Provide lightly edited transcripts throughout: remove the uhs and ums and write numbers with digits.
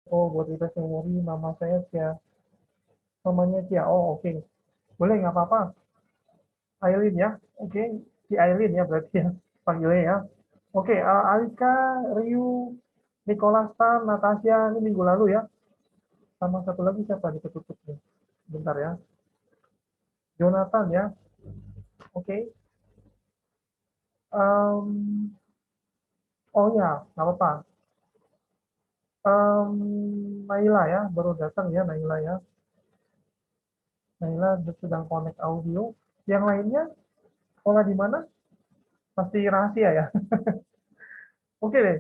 Oh, buat refresh memori, nama saya Cia. Namanya Cia. Oh, oke. Boleh, nggak apa-apa. Aileen ya. Oke. Si Aileen ya berarti ya. Panggilnya ya. Oke, Alika, Ryu, Nicholas Tan, Natasha, ini minggu lalu ya. Sama satu lagi siapa di ketutup nih? Bentar ya. Jonathan ya. Oke. Em, oh ya, nggak apa-apa. Naila ya, baru datang ya Naila ya. Naila sedang connect audio. Yang lainnya, sekolah di mana? Pasti rahasia ya. Oke deh.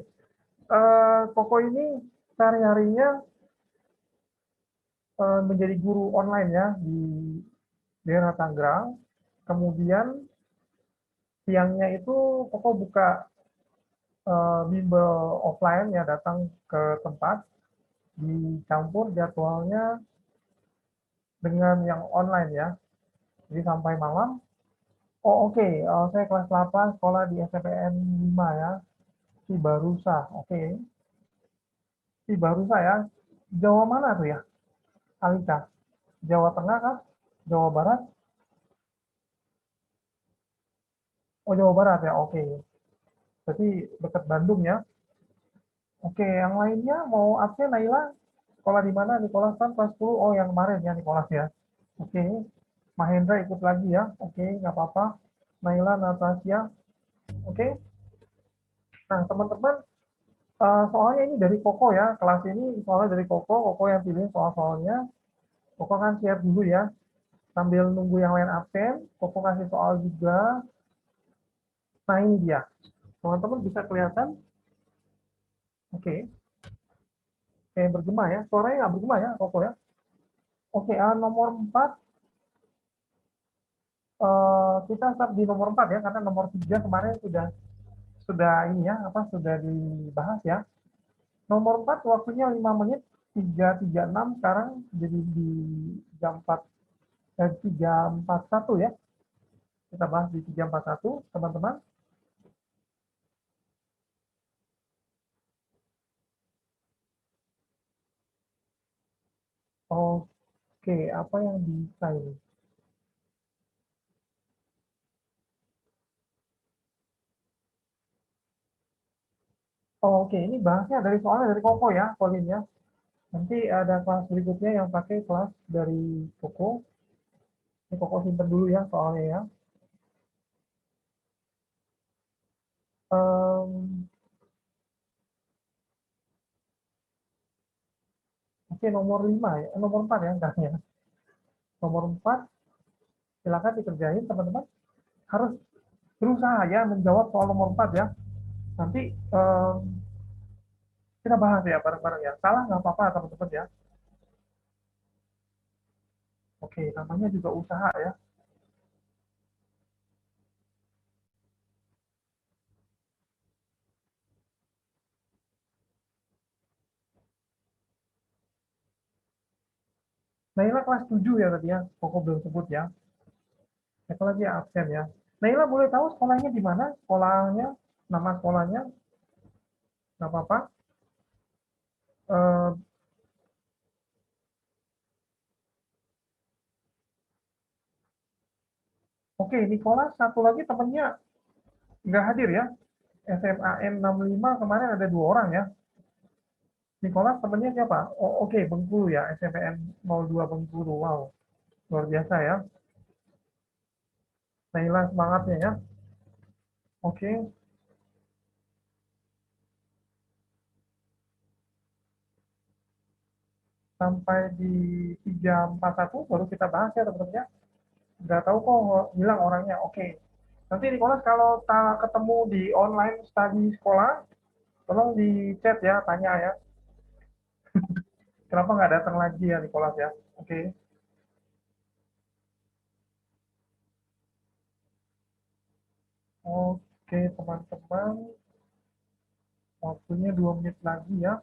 Koko ini sehari-harinya menjadi guru online ya di daerah Tangerang. Kemudian siangnya itu Koko buka bimbel offline ya, datang ke tempat, dicampur jadwalnya dengan yang online ya. Jadi sampai malam. Oh oke, saya kelas 8 sekolah di SPN 5 ya, Cibarusa. Oke, Cibarusa ya. Jawa mana tuh ya, Alika? Jawa Tengah kah? Jawa Barat? Oh Jawa Barat ya, oke. Berarti dekat Bandung ya. Oke, yang lainnya mau absen Naila? Sekolah di mana? Nicholas kan kelas 10. Oh yang kemarin ya Nicholas ya. Oke, Mahendra ikut lagi ya. Oke, nggak apa-apa. Naila, Natasha. Oke. Nah teman-teman, soalnya ini dari Koko ya. Kelas ini soalnya dari Koko. Koko yang pilih soal-soalnya. Koko kan share dulu ya. Sambil nunggu yang lain absen, Koko kasih soal juga. Nah ini dia. Teman-teman bisa kelihatan. Oke. Kayak bergema ya. Suaranya nggak bergema ya, Koko ya. Oke, nomor 4. Kita start di nomor 4 ya, karena nomor 3 kemarin sudah ini ya, apa sudah dibahas ya. Nomor 4 waktunya 5 menit, 3.36 sekarang jadi di jam 4, 3.41 ya. Kita bahas di 3.41 teman-teman. Oke, apa yang bisa ini? Oke, ini bahasnya dari soalnya dari Koko ya, Colin ya. Nanti ada kelas berikutnya yang pakai kelas dari Koko. Ini Koko simpen dulu ya soalnya ya. Em, oke, nomor 5 ya, nomor 4 ya enggaknya. Nomor 4 silakan dikerjain teman-teman. Harus berusaha ya menjawab soal nomor 4 ya. Nanti kita bahas ya bareng-bareng ya. Salah nggak apa-apa teman-teman ya. Oke, namanya juga usaha ya. Naila kelas 7 ya tadi ya. Koko belum sebut ya. Siapa lagi ya absen ya. Naila boleh tahu sekolahnya di mana? Sekolahnya, nama sekolahnya, nggak apa-apa. Eh, oke, Nicholas satu lagi temennya nggak hadir ya. SMAN 65 kemarin ada 2 orang ya. Nicholas temennya siapa? Oh, oke, Bengkulu ya. SMPN 02 Bengkulu. Wow, luar biasa ya. Naila semangatnya ya. Oke, sampai di 3.41 baru kita bahas ya teman-teman ya. Nggak tahu kok hilang orangnya. Oke. Nanti Nicholas kalau tak ketemu di online study sekolah, tolong di chat ya, tanya ya. Kenapa nggak datang lagi ya Nicholas ya? Oke. Oke teman-teman, waktunya 2 menit lagi ya.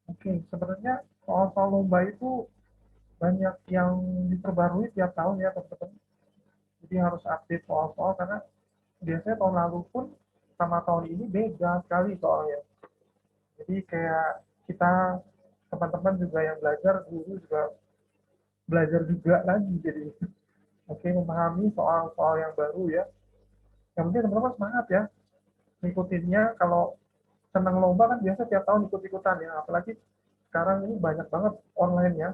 Oke, sebenarnya soal-soal lomba itu banyak yang diperbarui tiap tahun ya teman-teman. Jadi harus update soal-soal karena biasanya tahun lalu pun sama tahun ini beda sekali soalnya. Jadi kayak kita teman-teman juga yang belajar, guru juga belajar juga lagi. Jadi oke, memahami soal-soal yang baru ya. Yang penting teman-teman semangat ya ngikutinnya. Kalau senang lomba kan biasa tiap tahun ikut-ikutan ya. Apalagi sekarang ini banyak banget online ya.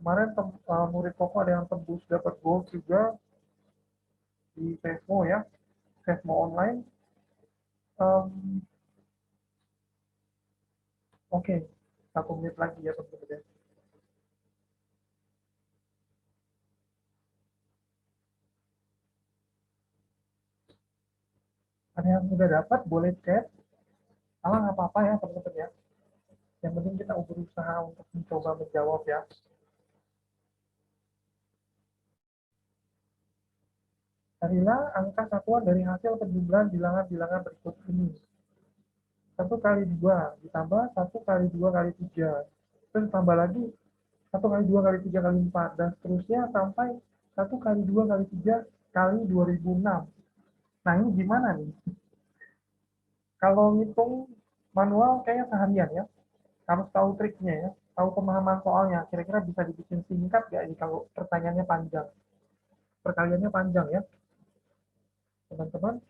Kemarin murid Koko ada yang tembus dapat gold juga di Vesmo ya, Vesmo online. Em, Oke, 1 menit lagi ya teman-teman. Ada yang sudah dapat boleh chat, salah nggak apa-apa ya teman-teman ya. Yang penting kita berusaha untuk mencoba menjawab ya. Carilah angka satuan dari hasil penjumlahan bilangan-bilangan berikut ini. 1 kali 2 ditambah 1 kali 2 kali 3. Terus tambah lagi 1 kali 2 kali 3 kali 4 dan seterusnya sampai 1 kali 2 kali 3 kali 2006. Nah ini gimana nih? Kalau ngitung manual kayaknya seharian ya. Harus tahu triknya ya. Tahu pemahaman soalnya. Kira-kira bisa dibikin singkat nggak ini kalau pertanyaannya panjang? Perkaliannya panjang ya. Teman-teman,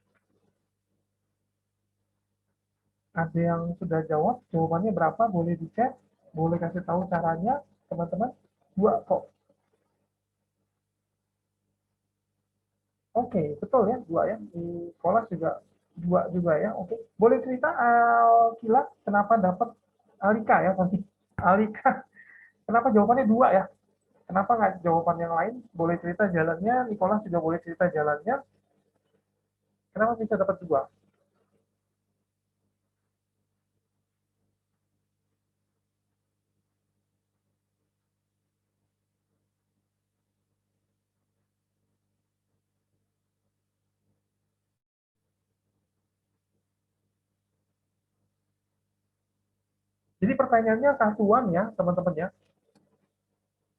ada yang sudah jawab? Jawabannya berapa? Boleh dicek. Boleh kasih tahu caranya, teman-teman. Dua kok. Oke, betul ya. Dua ya. Di sekolah juga dua juga ya. Oke. Boleh cerita Kila kenapa dapat Alika ya tadi? Alika. Kenapa jawabannya dua ya? Kenapa nggak jawaban yang lain? Boleh cerita jalannya. Nicholas juga boleh cerita jalannya. Kenapa bisa dapat dua? Jadi pertanyaannya satuan ya, teman-teman ya.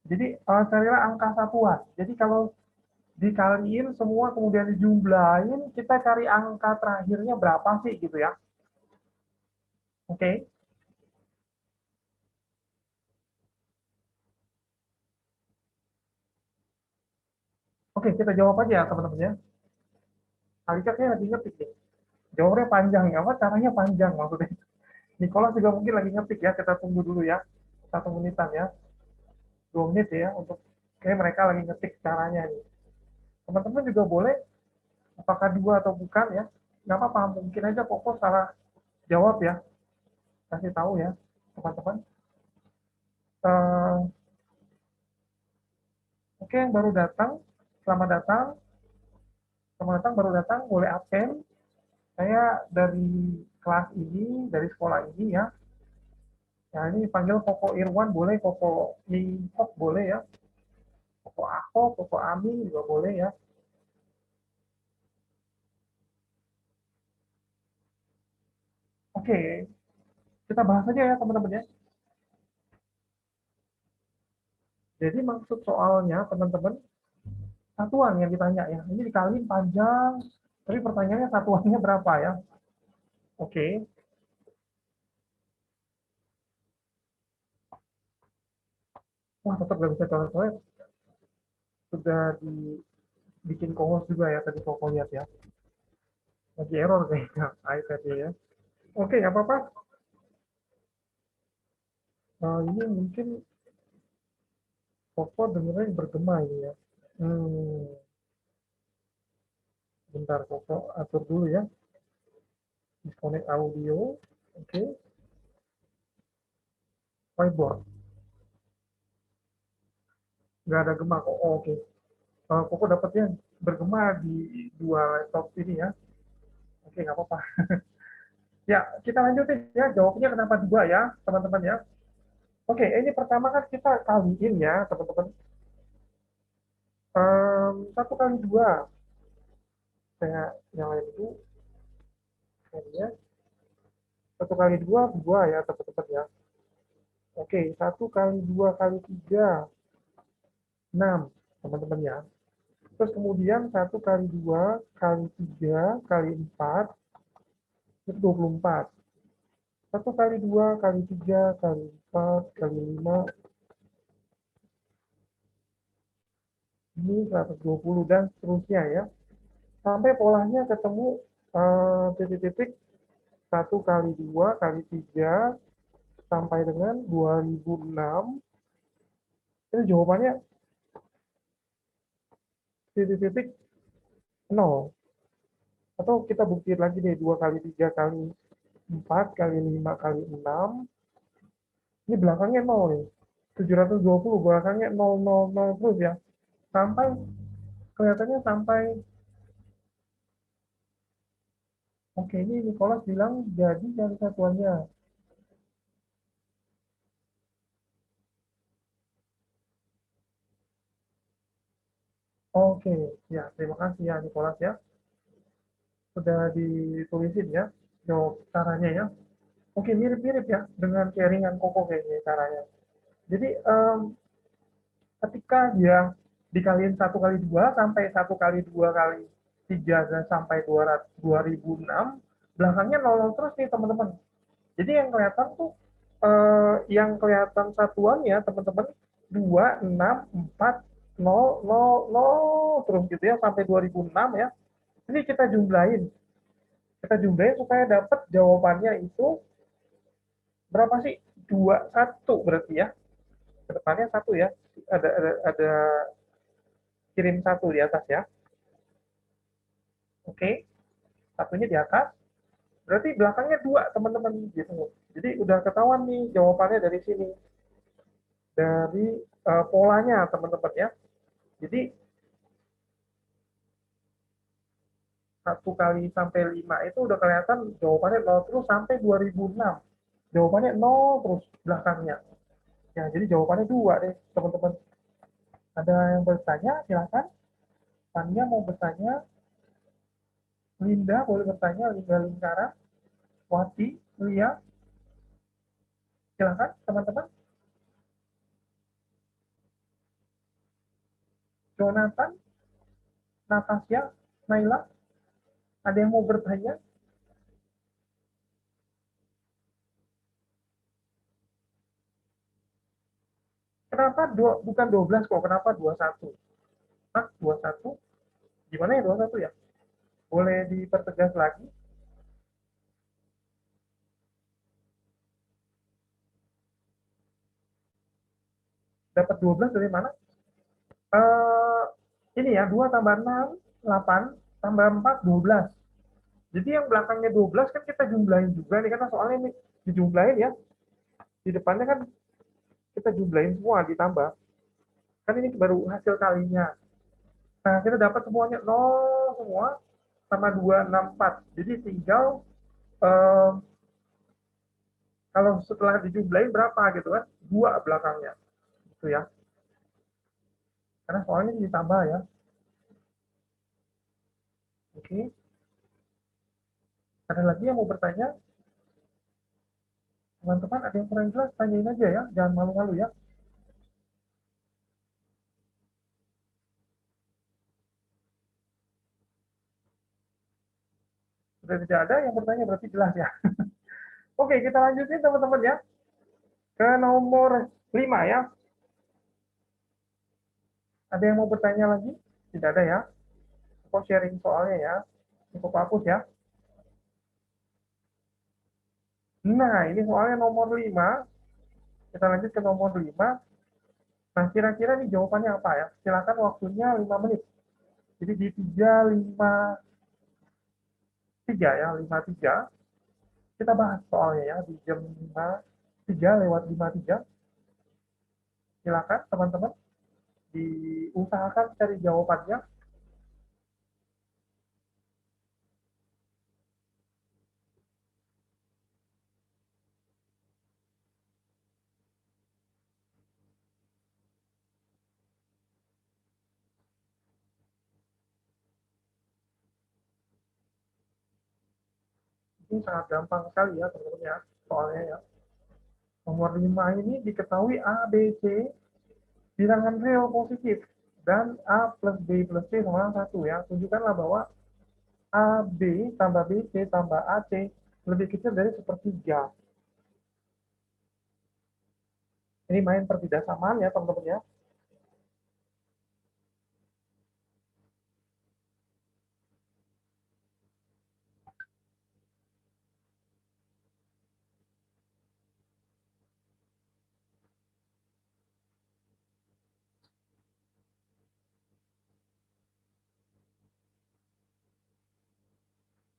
Jadi carilah angka satuan. Jadi kalau dikaliin semua kemudian dijumlahin, kita cari angka terakhirnya berapa sih gitu ya. Oke. Oke, kita jawab aja ya teman-teman ya. Alika kayak lagi ngetik nih. Jawabnya panjang ya, apa caranya panjang maksudnya. Nicholas juga mungkin lagi ngetik ya, kita tunggu dulu ya. 1 menitan ya, 2 menit ya untuk kayak mereka lagi ngetik caranya nih. Teman-teman juga boleh apakah dua atau bukan ya, nggak apa-apa, mungkin aja Koko salah jawab ya, kasih tahu ya teman-teman. uh, oke, yang baru datang, selamat datang. Selamat datang, baru datang, boleh absen. Saya dari kelas ini, dari sekolah ini ya. Ya ini panggil Koko Irwan boleh, Koko Nihok boleh ya, Koko Ako, Koko Ami juga boleh ya. Oke, kita bahas aja ya teman-teman ya. Jadi maksud soalnya teman-teman, satuan yang ditanya ya. Ini dikaliin panjang, tapi pertanyaannya satuannya berapa ya? Oke. Wah, tetap gak bisa coret-coret. Sudah dibikin co-host juga ya tadi Koko lihat ya. Lagi error kayaknya iPad-nya ya. Oke, nggak apa-apa. Ini mungkin Koko dengerin bergema ini ya. Hmm, bentar Koko atur dulu ya. Disconnect audio. Oke. Whiteboard. Nggak ada gema kok. Oh, oke. Koko dapetnya bergema di dua laptop ini ya. Oke, nggak apa-apa. Ya, kita lanjutin ya. Jawabnya kenapa dua ya, teman-teman ya. Oke, ini pertama kan kita kaliin ya, teman-teman. 1 kali 2. Saya nyalain dulu. Ya. 1 kali 2, 2 ya, teman-teman ya. Oke, 1 kali 2 kali 3, 6, teman-teman ya. Terus kemudian 1 kali 2 kali 3 kali 4 itu 24. 1 kali 2 kali 3 kali 4 kali 5 ini 120 dan seterusnya ya. Sampai polanya ketemu titik-titik 1 kali 2 kali 3 sampai dengan 2006. Itu jawabannya titik-titik 0. Atau kita buktiin lagi deh, 2 kali 3 kali 4 kali 5 kali 6. Ini belakangnya 0 nih. 720 belakangnya 0, 0, 0 terus ya. Sampai, kelihatannya sampai, oke ini Nicholas bilang jadi cari satuannya. Oke, ya terima kasih ya Nicholas ya. Sudah ditulisin ya, jawab caranya ya. Oke, mirip-mirip ya dengan sharingan Koko kayaknya caranya. Jadi ketika dia dikaliin 1 kali 2 sampai 1 kali 2 kali 3 dan sampai 2006, belakangnya 0 terus nih teman-teman. Jadi yang kelihatan tuh yang kelihatan satuannya teman-teman 2, 6, 4, 0, 0, 0 terus gitu ya sampai 2006 ya. Ini kita jumlahin. Kita jumlahin supaya dapat jawabannya itu berapa sih? 21 berarti ya. Kedepannya 1 ya. Ada kirim 1 di atas ya. Oke, satunya di atas. Berarti belakangnya 2 teman-teman gitu. Jadi udah ketahuan nih jawabannya dari sini. Dari polanya teman-teman ya. Jadi 1 kali sampai 5 itu udah kelihatan jawabannya 0 terus sampai 2006. Jawabannya 0 terus belakangnya. Ya, jadi jawabannya 2 deh teman-teman. Ada yang bertanya, silakan. Tania mau bertanya, Linda boleh bertanya, Linda Lingkara, Wati, Lia, silakan teman-teman. Jonathan, Natasha, Naila, ada yang mau bertanya? Kenapa bukan 12 kok, kenapa 21? Nah, 21, gimana ya 21 ya? Boleh dipertegas lagi? Dapat 12 dari mana? Eh, ini ya, 2 tambah 6, 8, tambah 4, 12. Jadi yang belakangnya 12 kan kita jumlahin juga nih, karena soalnya ini dijumlahin ya. Di depannya kan kita jumlahin semua, ditambah. Kan ini baru hasil kalinya. Nah, kita dapat semuanya 0 semua, sama 264. Jadi tinggal eh, kalau setelah dijumlahin berapa gitu kan, 2 belakangnya. Gitu ya. Karena soalnya ini ditambah ya. Oke. Ada lagi yang mau bertanya? Teman-teman ada yang kurang jelas, tanyain aja ya. Jangan malu-malu ya. Sudah tidak ada yang bertanya berarti jelas ya. Oke, kita lanjutin teman-teman ya. Ke nomor 5 ya. Ada yang mau bertanya lagi? Tidak ada ya. Aku sharing soalnya ya. Cukup hapus ya. Nah, ini soalnya nomor 5. Kita lanjut ke nomor 5. Nah, kira-kira nih jawabannya apa ya? Silakan waktunya 5 menit. Jadi di 3.53 ya, 53. Kita bahas soalnya ya di jam 3 lewat 53. Silakan teman-teman diusahakan cari jawabannya. Ini sangat gampang sekali ya teman-teman ya. Soalnya ya. Nomor 5 ini diketahui A, B, C bilangan real positif. dan A plus B plus C sama dengan 1 ya. Tunjukkanlah bahwa AB tambah BC tambah AC lebih kecil dari sepertiga. Ini main pertidaksamaan ya teman-teman ya.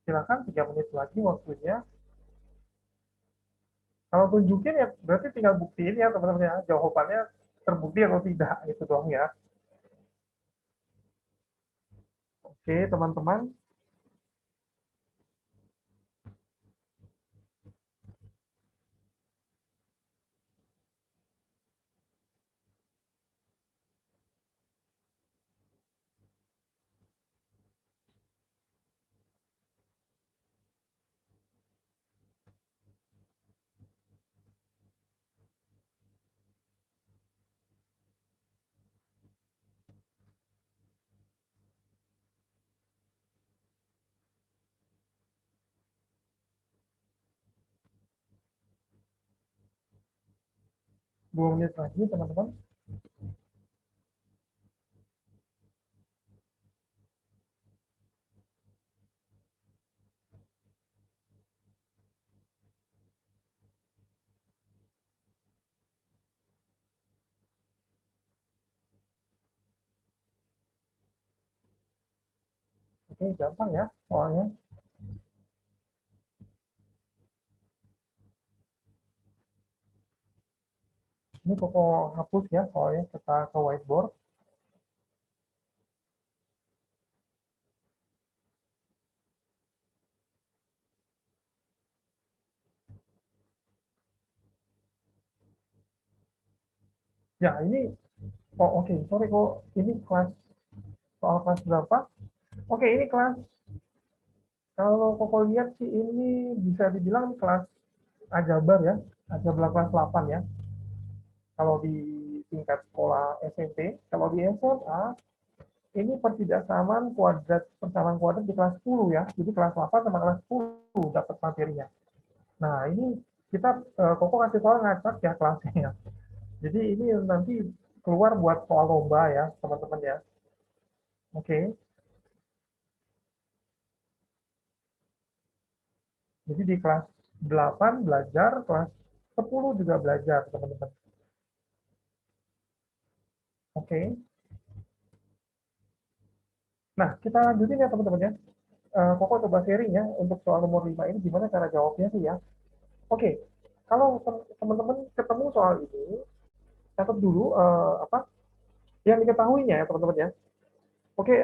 Silakan 3 menit lagi waktunya. Kalau tunjukin ya berarti tinggal buktiin ya teman-teman ya. Jawabannya terbukti atau tidak itu doang ya. Oke teman-teman. Dua menit lagi teman-teman. Oke gampang ya soalnya. Ini pokok hapus ya soalnya kita ke whiteboard. Ya ini, oh oke, sorry kok ini kelas, soal kelas berapa? Oke ini kelas, kalau koko lihat sih ini bisa dibilang kelas Ajabar ya, Ajabar kelas 8 ya. Kalau di tingkat sekolah SMP, kalau di SMA ini pertidaksamaan kuadrat, persamaan kuadrat di kelas 10 ya. Jadi kelas 8 sama kelas 10 dapat materinya. Nah, ini kita Koko kasih soal ngacak ya kelasnya ya. Jadi ini nanti keluar buat soal lomba ya, teman-teman ya. Oke. Jadi di kelas 8 belajar, kelas 10 juga belajar, teman-teman. Oke. Nah, kita lanjutin ya, teman-teman ya. Koko coba sharing ya untuk soal nomor 5 ini gimana cara jawabnya sih ya. Oke. Kalau teman-teman ketemu soal ini, catat dulu apa yang diketahuinya ya, teman-teman ya. Oke,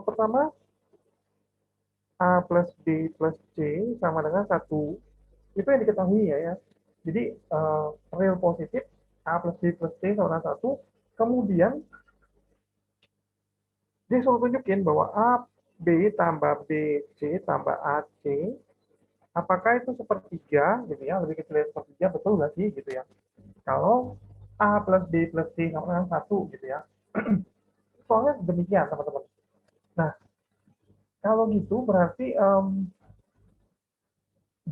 pertama A plus B plus C sama dengan 1. Itu yang diketahui ya. Jadi real positif A plus B plus C sama dengan 1. Kemudian dia selalu tunjukin bahwa A, B tambah B, C tambah A, C, apakah itu sepertiga gitu ya, lebih kecil dari sepertiga, betul nggak sih gitu ya. Kalau A plus B plus C sama dengan 1 gitu ya. Soalnya demikian teman-teman. Nah, kalau gitu berarti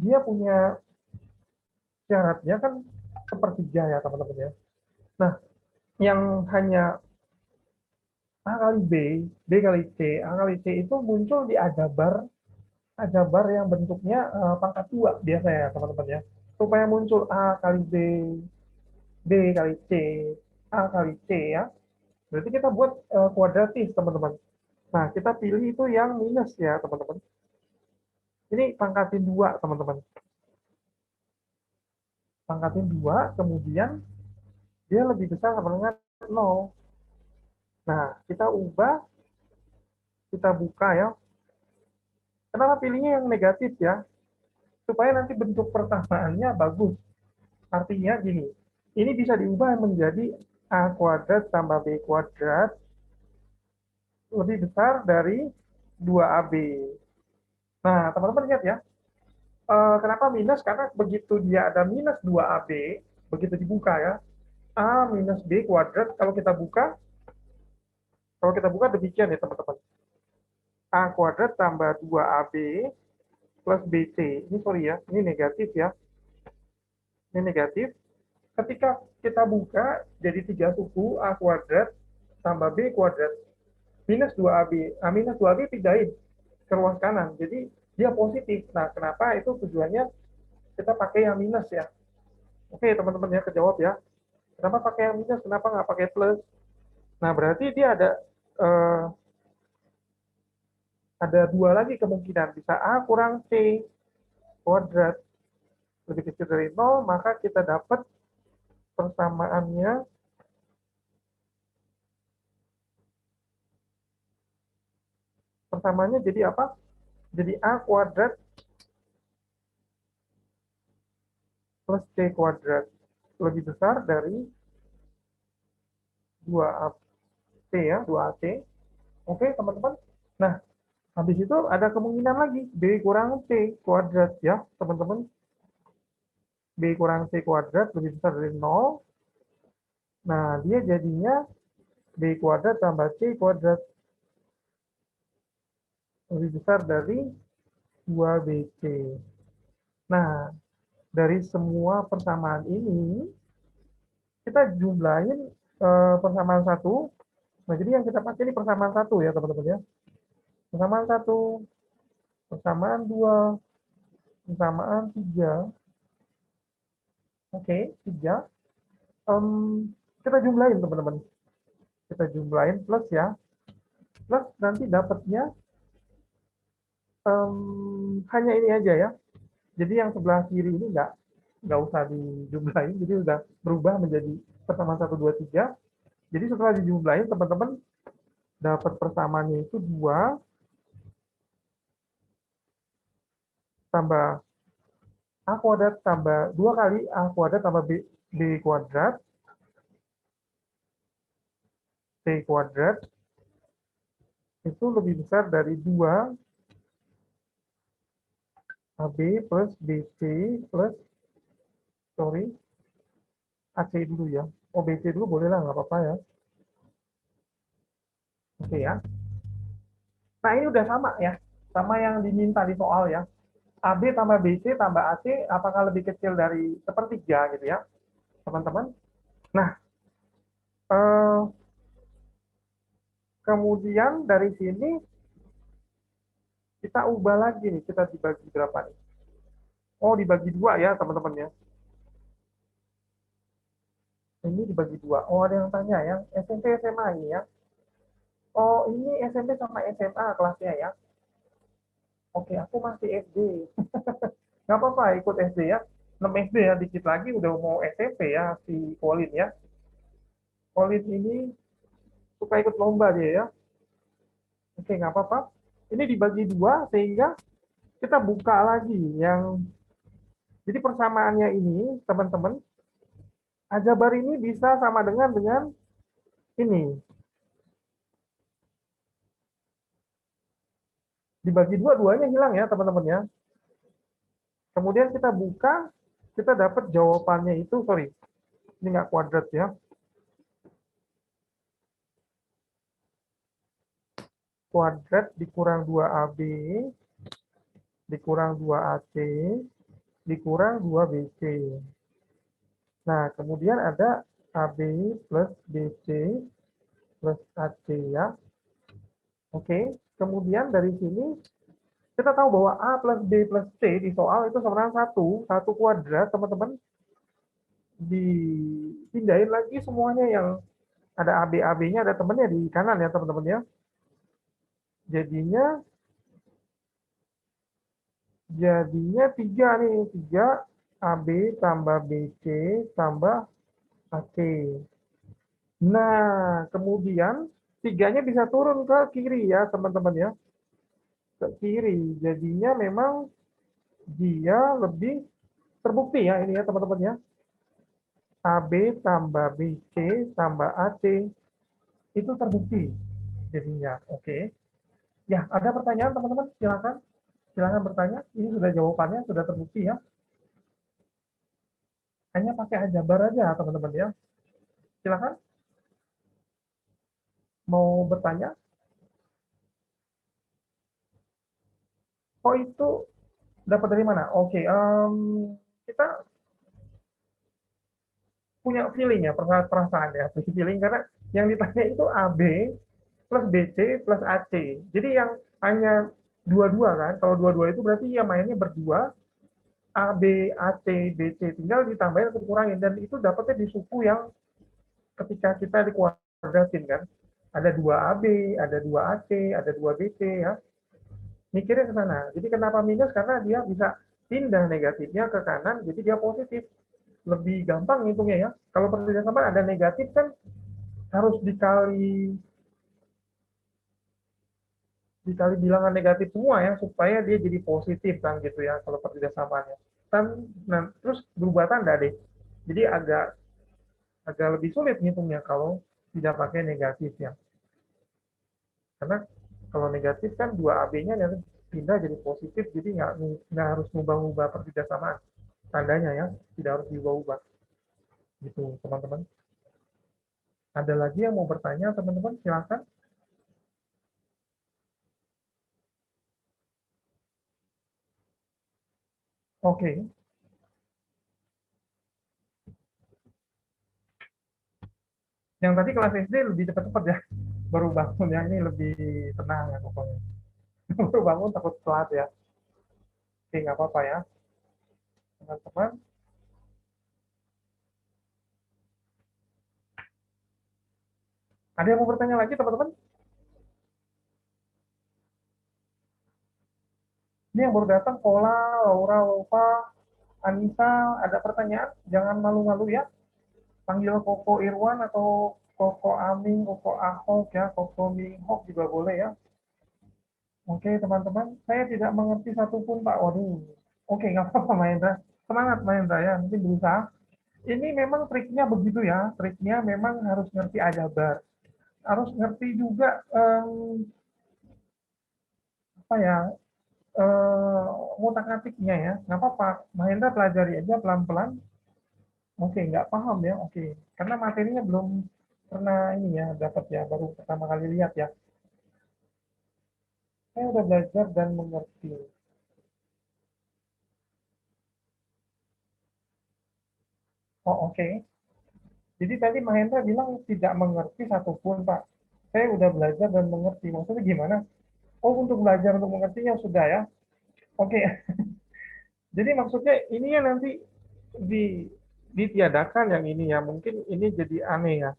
dia punya syaratnya kan sepertiga ya teman-teman ya. Nah, yang hanya A kali B, B kali C, A kali C itu muncul di ajabar yang bentuknya pangkat 2 biasanya ya teman-teman ya. Supaya muncul A kali B, B kali C, A kali C ya. Berarti kita buat kuadratis teman-teman. Nah, kita pilih itu yang minus ya teman-teman. Ini pangkatin 2 teman-teman. Pangkatin 2, kemudian dia lebih besar sama dengan 0. Nah, kita ubah, kita buka ya. Kenapa pilihnya yang negatif ya? Supaya nanti bentuk pertamaannya bagus. Artinya gini, ini bisa diubah menjadi A kuadrat tambah B kuadrat lebih besar dari 2AB. Nah, teman-teman lihat ya, kenapa minus? Karena begitu dia ada minus 2AB, begitu dibuka ya, A minus B kuadrat, kalau kita buka, Kalau kita buka demikian ya teman-teman. A kuadrat tambah 2AB plus BC. Ini sorry ya, ini negatif ya. Ini negatif. Ketika kita buka jadi 3 suku A kuadrat tambah B kuadrat minus 2AB. Minus 2AB pindahin ke ruang kanan. Jadi dia positif. Nah, kenapa itu tujuannya kita pakai yang minus ya. Oke, teman-teman ya, kejawab ya. Kenapa pakai yang minus? Kenapa nggak pakai plus? Nah, berarti dia eh, ada dua lagi kemungkinan. Bisa A kurang C kuadrat lebih kecil dari 0, maka kita dapat persamaannya jadi apa? Jadi A kuadrat plus C kuadrat lebih besar dari 2AC ya, 2AC. Oke, teman-teman. Nah, habis itu ada kemungkinan lagi B kurang C kuadrat ya, teman-teman. B kurang C kuadrat lebih besar dari 0. Nah, dia jadinya B kuadrat tambah C kuadrat lebih besar dari 2BC. Nah, dari semua persamaan ini, kita jumlahin persamaan satu. Nah, jadi yang kita pakai ini persamaan satu ya, teman-teman ya. Persamaan satu, persamaan dua, persamaan tiga. Oke, tiga. Kita jumlahin, teman-teman. Kita jumlahin plus ya. Plus nanti dapatnya hanya ini aja ya. Jadi yang sebelah kiri ini nggak usah dijumlahin, jadi udah berubah menjadi persamaan satu dua tiga. Jadi setelah dijumlahin, teman-teman dapat persamaannya itu 2 tambah A kuadrat tambah 2 kali A kuadrat tambah B kuadrat C kuadrat itu lebih besar dari 2 AB plus BC plus, sorry, AC dulu ya. Oh, BC dulu boleh lah, nggak apa-apa ya. Oke ya. Nah, ini udah sama ya. Sama yang diminta di soal ya. AB tambah BC tambah AC apakah lebih kecil dari sepertiga gitu ya, teman-teman. Nah, eh, kemudian dari sini kita ubah lagi nih, kita dibagi berapa nih? Oh, dibagi dua ya, teman-teman ya. Ini dibagi dua. Oh, ada yang tanya ya, SMP SMA ini ya. Oh, ini SMP sama SMA kelasnya ya. Oke, aku masih SD. Nggak apa-apa, ikut SD ya. 6 SD ya, dikit lagi udah mau SMP ya, si Colin ya. Colin ini suka ikut lomba dia ya. Oke, nggak apa-apa. Ini dibagi dua sehingga kita buka lagi yang jadi persamaannya ini, teman-teman. Aljabar ini bisa sama dengan ini. Dibagi dua, duanya hilang ya, teman-teman ya. Kemudian kita buka, kita dapat jawabannya itu, sorry, ini nggak kuadrat ya. Kuadrat dikurang 2AB, dikurang 2AC, dikurang 2BC. Nah, kemudian ada AB plus BC plus AC ya. Oke, kemudian dari sini kita tahu bahwa A plus B plus C di soal itu sama dengan satu kuadrat, teman-teman. Dipindahin lagi semuanya yang ada AB-AB-nya, ada temennya di kanan ya, teman-teman ya. Jadinya jadinya 3 nih, 3 AB tambah BC tambah AC. Nah, kemudian tiganya bisa turun ke kiri ya, teman-teman ya. Ke kiri. Jadinya memang dia lebih terbukti ya ini ya, teman-teman ya. AB tambah BC tambah AC itu terbukti jadinya. Oke. Ya, ada pertanyaan teman-teman? Silakan. Silakan bertanya. Ini sudah jawabannya, sudah terbukti ya. Hanya pakai aljabar aja, teman-teman ya. Silakan. Mau bertanya? Oh, itu dapat dari mana? Oke, kita punya feeling ya, perasaan ya, feeling karena yang ditanya itu AB plus BC plus AC. Jadi yang hanya dua-dua kan, kalau dua-dua itu berarti ya mainnya berdua, AB, AC, BC, tinggal ditambahin atau dikurangin, dan itu dapatnya di suku yang ketika kita dikuadratin kan, ada dua AB, ada dua AC, ada dua BC ya, mikirnya ke sana. Jadi kenapa minus? Karena dia bisa pindah negatifnya ke kanan, jadi dia positif. Lebih gampang ngitungnya ya. Kalau pertujuan sama ada negatif kan harus dikali dikali bilangan negatif semua ya supaya dia jadi positif kan gitu ya kalau pertujuan samanya. Kan nah, terus berubah tanda deh. Jadi agak agak lebih sulit ngitungnya kalau tidak pakai negatif ya. Karena kalau negatif kan dua AB-nya nanti pindah jadi positif, jadi nggak harus ngubah-ngubah pertujuan samaan tandanya ya, tidak harus diubah-ubah gitu teman-teman. Ada lagi yang mau bertanya teman-teman, silakan. Oke, yang tadi kelas SD lebih cepat-cepat ya, baru bangun, yang ini lebih tenang ya pokoknya. Baru bangun takut telat ya. Oke, nggak apa-apa ya teman-teman. Ada yang mau bertanya lagi teman-teman? Ini yang baru datang, Pola, Laura, Wolfa, Anissa, ada pertanyaan? Jangan malu-malu ya, panggil Koko Irwan atau Koko Aming, Koko Ahok ya, Koko Minghok juga boleh ya. Oke teman-teman, saya tidak mengerti satupun Pak. Waduh, oke nggak apa-apa Mahendra. Semangat Mahendra ya, nanti berusaha. Ini memang triknya begitu ya, triknya memang harus ngerti ajabar. Harus ngerti juga apa ya, ngutak-ngatiknya ya. Nggak apa-apa, Mahendra pelajari aja pelan-pelan. Oke, nggak paham ya, oke. Karena materinya belum pernah ini ya, dapat ya, baru pertama kali lihat ya. Saya udah belajar dan mengerti. Oh, oke. Jadi tadi Mahendra bilang tidak mengerti satupun, Pak. Saya udah belajar dan mengerti. Maksudnya gimana? Oh, untuk belajar untuk mengertinya sudah ya. Oke. Jadi maksudnya ini ya nanti di ditiadakan yang ini ya. Mungkin ini jadi aneh ya.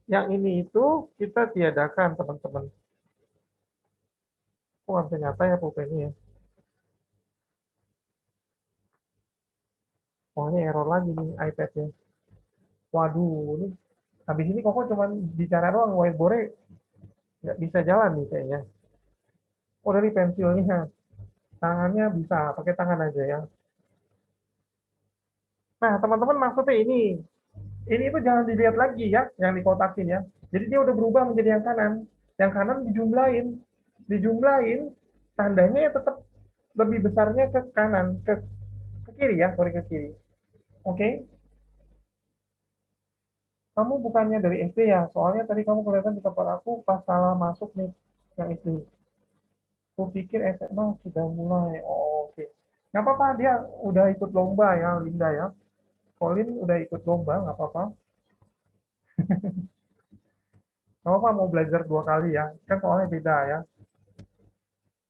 Yang ini itu kita tiadakan, teman-teman. Oh, nggak bisa nyata ya pulpennya ya. Oh, ini error lagi nih iPad-nya. Waduh, ini habis ini kok cuma bicara doang, whiteboard nggak bisa jalan nih kayaknya. Oh, dari pensilnya, tangannya bisa pakai tangan aja ya. Nah, teman-teman maksudnya ini itu jangan dilihat lagi ya, yang dikotakin ya. Jadi dia udah berubah menjadi yang kanan. Yang kanan dijumlahin, tandanya ya tetap lebih besarnya ke kanan, ke kiri ya, sorry ke kiri. Oke, kamu bukannya dari SD ya? Soalnya tadi kamu kelihatan di tempat aku pas salah masuk nih yang SD. Aku pikir SMA sudah mulai. Oh, oke. Nggak apa-apa, dia udah ikut lomba ya, Linda ya. Colin udah ikut lomba, nggak apa-apa. Nggak apa-apa mau belajar dua kali ya. Kan soalnya beda ya.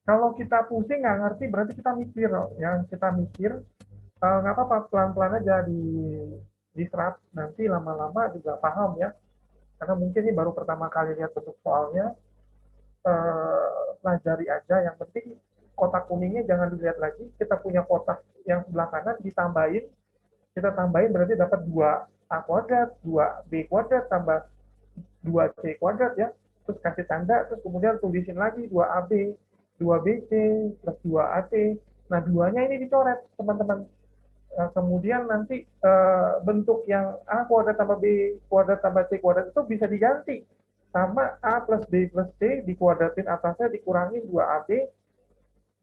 Kalau kita pusing nggak ngerti, berarti kita mikir. Ya, kita mikir, nggak apa-apa, pelan-pelan aja diserap. Nanti lama-lama juga paham ya. Karena mungkin ini baru pertama kali lihat bentuk soalnya. Pelajari aja. Yang penting kotak kuningnya jangan dilihat lagi. Kita punya kotak yang sebelah kanan ditambahin, kita tambahin berarti dapat 2A kuadrat, 2B kuadrat, tambah 2C kuadrat ya. Terus kasih tanda, terus kemudian tulisin lagi 2AB, 2BC, plus 2AC. Nah, duanya ini dicoret, teman-teman. Kemudian nanti bentuk yang A kuadrat tambah B kuadrat tambah C kuadrat itu bisa diganti sama A plus B plus C dikuadratin atasnya dikurangin 2AB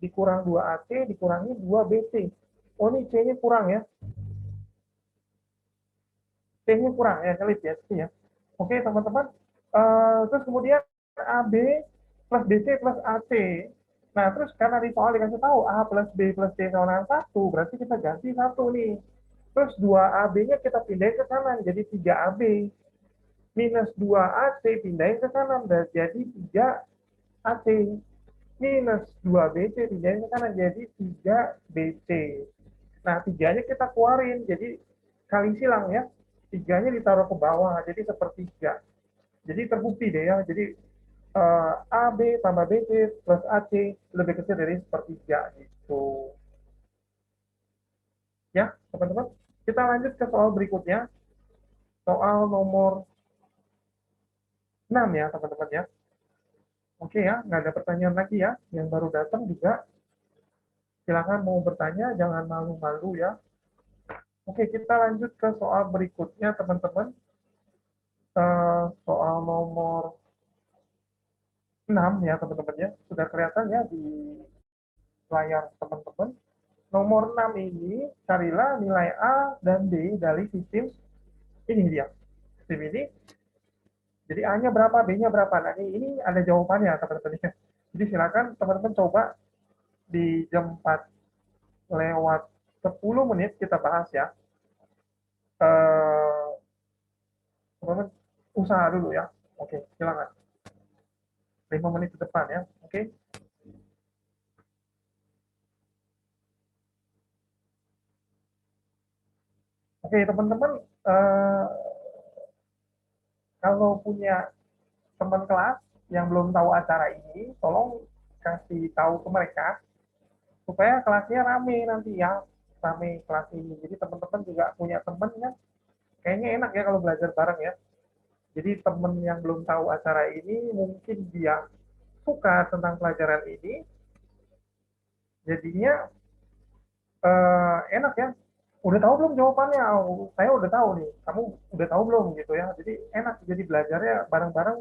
dikurang 2AC dikurangi 2BC. Oh, ini C-nya kurang ya. C-nya kurang ya, ngelit ya. C ya. Oke, teman-teman. Terus kemudian AB plus BC plus AC. Nah, terus karena di soal dikasih tahu A plus B plus C sama dengan 1, berarti kita ganti 1 nih. Terus 2AB-nya kita pindahin ke kanan, jadi 3AB. Minus 2AC pindahin ke kanan, dan jadi 3AC. Minus 2BC pindahin ke kanan, jadi 3BC. Nah, tiganya kita keluarin, jadi kali silang ya. Tiganya ditaruh ke bawah, jadi sepertiga. Jadi terbukti deh ya. Jadi AB tambah BC plus AC lebih kecil dari sepertiga gitu. Ya, teman-teman. Kita lanjut ke soal berikutnya. Soal nomor 6 ya, teman-teman ya. Oke ya, nggak ada pertanyaan lagi ya. Yang baru datang juga silakan mau bertanya, jangan malu-malu ya. Oke, kita lanjut ke soal berikutnya, teman-teman. Soal nomor 6 ya, teman-teman ya. Sudah kelihatan ya di layar teman-teman. Nomor 6 ini, carilah nilai A dan B dari sistem ini dia. Sistem ini, jadi A-nya berapa, B-nya berapa. Nah, ini ada jawabannya, teman-teman. Jadi silakan teman-teman coba di jam 4 lewat 10 menit kita bahas ya. Teman-teman usaha dulu ya. Oke, silakan. 5 menit ke depan ya. Oke. Oke, teman-teman, eh, kalau punya teman kelas yang belum tahu acara ini, tolong kasih tahu ke mereka supaya kelasnya rame nanti ya, rame kelas ini. Jadi teman-teman juga punya teman ya, kayaknya enak ya kalau belajar bareng ya. Jadi teman yang belum tahu acara ini mungkin dia suka tentang pelajaran ini, jadinya enak ya. Udah tahu belum jawabannya? Oh, saya udah tahu nih. Kamu udah tahu belum gitu ya. Jadi enak. Jadi belajarnya bareng-bareng.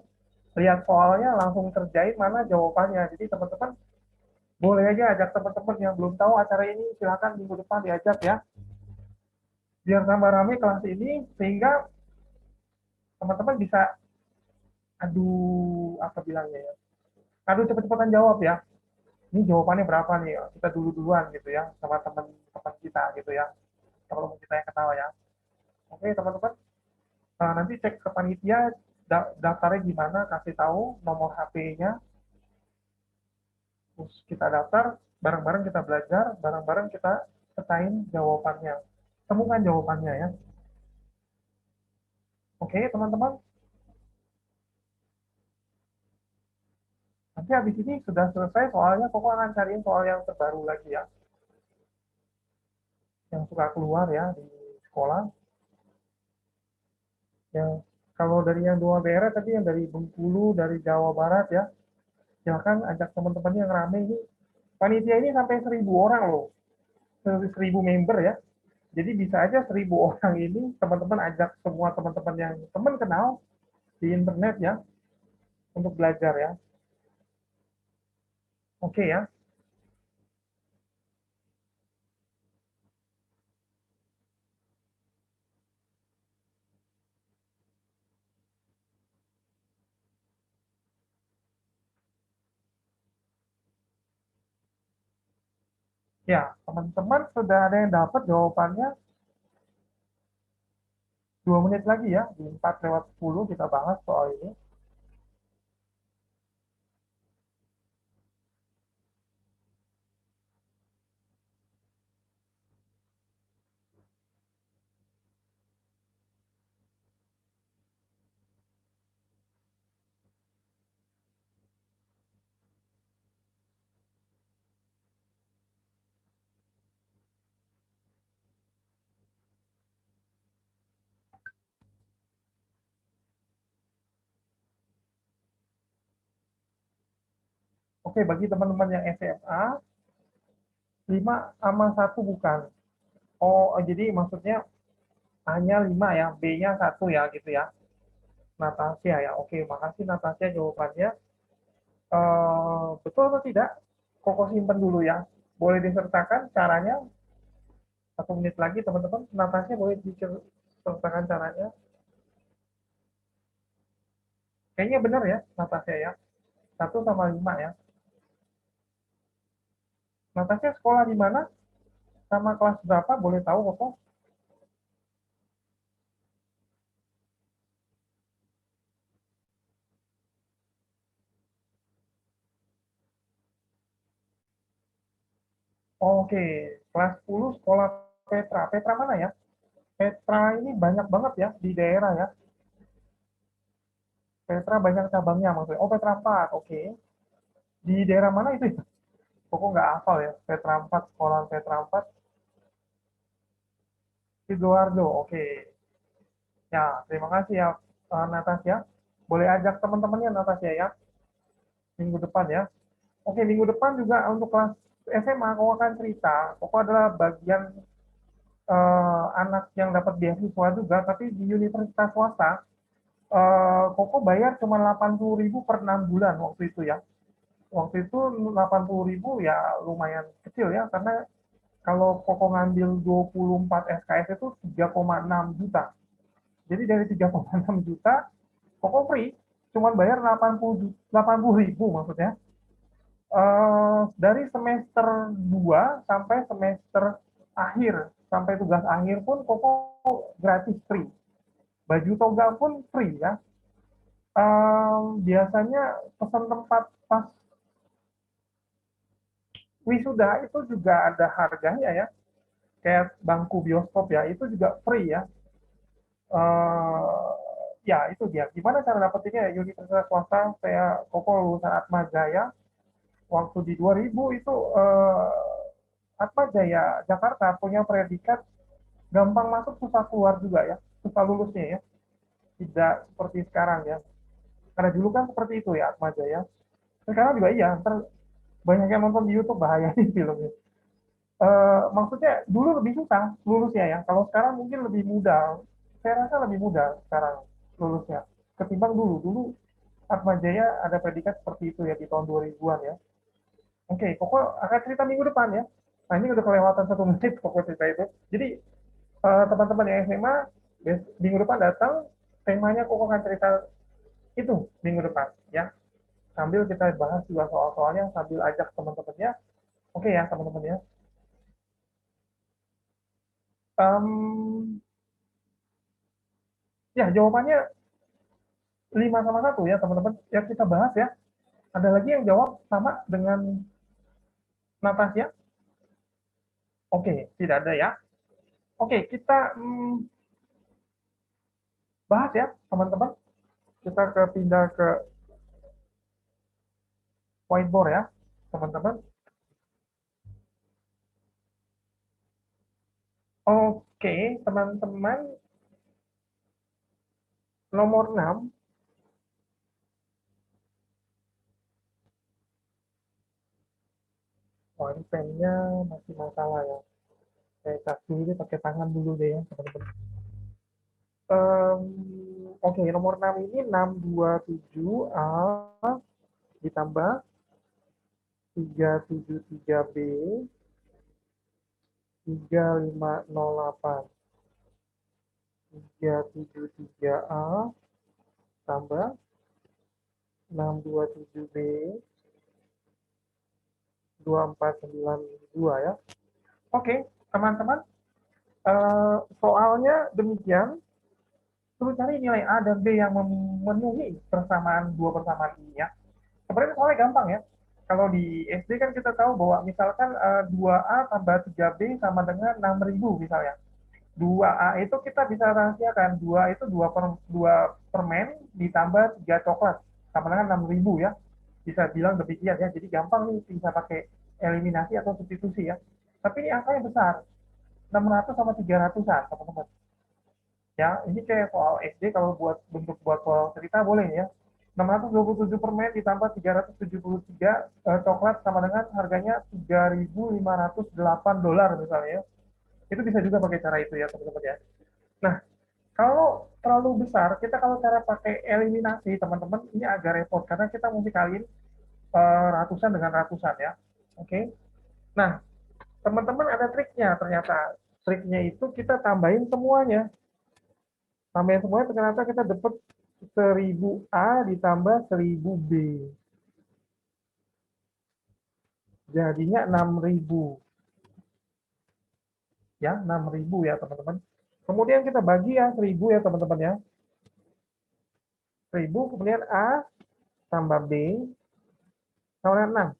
Lihat soalnya langsung kerjain mana jawabannya. Jadi teman-teman boleh aja ajak teman-teman yang belum tahu acara ini, silakan minggu depan diajak ya. Biar tambah ramai kelas ini sehingga teman-teman bisa adu apa bilangnya ya. Adu cepet-cepetan jawab ya. Ini jawabannya berapa nih? Kita dulu-duluan gitu ya sama teman-teman kita gitu ya. Teman-teman kita yang kenal ya. Oke, teman-teman. Nanti cek ke panitia daftarnya gimana, kasih tahu nomor HP-nya, terus kita daftar, bareng-bareng kita belajar, bareng-bareng kita pecahin jawabannya. Temukan jawabannya ya. Oke, teman-teman. Nanti habis ini sudah selesai soalnya, pokoknya akan cariin soal yang terbaru lagi ya. Yang suka keluar ya di sekolah. Yang kalau dari yang dua daerah tadi, yang dari Bengkulu, dari Jawa Barat ya, silakan ajak teman-teman yang rame ini. Panitia ini sampai 1.000 orang loh. 1.000 member ya. Jadi bisa aja 1.000 orang ini teman-teman ajak semua teman-teman yang teman kenal di internet ya untuk belajar ya. Oke ya. Ya, teman-teman sudah ada yang dapat jawabannya 2 menit lagi ya. Di 4 lewat 10 kita bahas soal ini. Oke, bagi teman-teman yang SMA, 5 sama 1 bukan. Oh, jadi maksudnya hanya 5 ya, B-nya 1 ya gitu ya. Natasha ya. Oke, makasih Natasha jawabannya. Betul atau tidak? Koko simpen dulu ya. Boleh disertakan caranya 1 menit lagi teman-teman. Natasha boleh diceritakan caranya. Kayaknya benar ya, Natasha ya. 1 sama 5 ya. Natasha sekolah di mana? Sama kelas berapa? Boleh tahu, Koko? Oke, kelas 10 sekolah Petra. Petra mana ya? Petra ini banyak banget ya di daerah ya. Petra banyak cabangnya maksudnya. Oh, Petra 4. Oke. Di daerah mana itu ya? Koko nggak hafal ya. Petra 4, sekolah Petra 4. Sidoarjo. Oke. Ya, terima kasih ya, Natasha. Boleh ajak teman-temannya Natasha ya, minggu depan ya. Oke, minggu depan juga untuk kelas SMA, Koko akan cerita. Koko adalah bagian anak yang dapat beasiswa juga, tapi di universitas swasta, Koko bayar cuma 80.000 per 6 bulan waktu itu ya. Waktu itu 80.000 ya lumayan kecil ya, karena kalau Koko ngambil 24 SKS itu 3,6 juta. Jadi dari 3,6 juta, Koko free, cuma bayar 80 ribu maksudnya. Dari semester 2 sampai semester akhir, sampai tugas akhir pun Koko gratis free. Baju toga pun free ya. Biasanya pesan tempat pas wisuda itu juga ada harganya ya. Kayak bangku bioskop ya, itu juga free ya. Ya itu dia. Gimana cara dapetinnya ya? Universitas swasta, saya Koko lulusan Atma Jaya. Waktu di 2000 itu Atma Jaya Jakarta punya predikat gampang masuk susah keluar juga ya. Susah lulusnya ya. Tidak seperti sekarang ya. Karena dulu kan seperti itu ya Atma Jaya. Sekarang juga iya. Ntar banyak yang nonton di YouTube bahaya nih filmnya. Maksudnya dulu lebih susah lulusnya ya. Kalau sekarang mungkin lebih mudah. Saya rasa lebih mudah sekarang lulusnya ketimbang dulu. Dulu Atma Jaya ada predikat seperti itu ya di tahun 2000-an ya. Oke, Koko akan cerita minggu depan ya. Nah ini udah kelewatan 1 menit Koko cerita itu. Jadi teman-teman yang SMA minggu depan datang, temanya Koko akan cerita itu minggu depan ya. Sambil kita bahas juga soal-soalnya sambil ajak teman-temannya. Oke ya teman-teman ya. Um, ya jawabannya 5 sama 1 ya teman-teman. Ya kita bahas ya. Ada lagi yang jawab sama dengan Natasha? Oke, tidak ada ya. Oke, kita bahas ya teman-teman. Kita pindah ke whiteboard ya teman-teman. Oke, teman-teman, nomor 6. Oh, ini pennya masih masalah ya. Saya cas dulu deh, pakai tangan dulu deh ya, teman-teman. Oke, nomor 6 ini 627A ditambah 373B 3508. 373A tambah 627B 2492 ya. Oke, teman-teman, soalnya demikian. Terus cari nilai A dan B yang memenuhi dua persamaan ini ya. Sebenarnya soalnya gampang ya. Kalau di SD kan kita tahu bahwa misalkan 2A tambah 3B sama dengan 6.000 misalnya. 2A itu kita bisa rahasiakan. 2 itu 2 permen ditambah 3 coklat sama dengan 6.000 ya. Bisa bilang demikian ya. Jadi gampang nih bisa pakai eliminasi atau substitusi ya. Tapi ini angkanya besar. 600 sama 300-an, teman-teman. Ya ini kayak soal SD, kalau buat bentuk buat soal cerita boleh ya. 627 permen ditambah 373 coklat sama dengan harganya $3.508 misalnya ya. Itu bisa juga pakai cara itu ya teman-teman ya. Nah kalau terlalu besar, kita kalau cara pakai eliminasi teman-teman ini agak repot karena kita mesti kaliin ratusan dengan ratusan ya. Oke. Nah teman-teman ada triknya ternyata. Triknya itu kita tambahin semuanya. Tambahin semuanya ternyata kita dapat 1000A ditambah 1000B. Jadinya 6000. Ya, 6000 ya, teman-teman. Kemudian kita bagi ya 1000 ya, teman-teman ya. 1000 kemudian A tambah B sama dengan 6.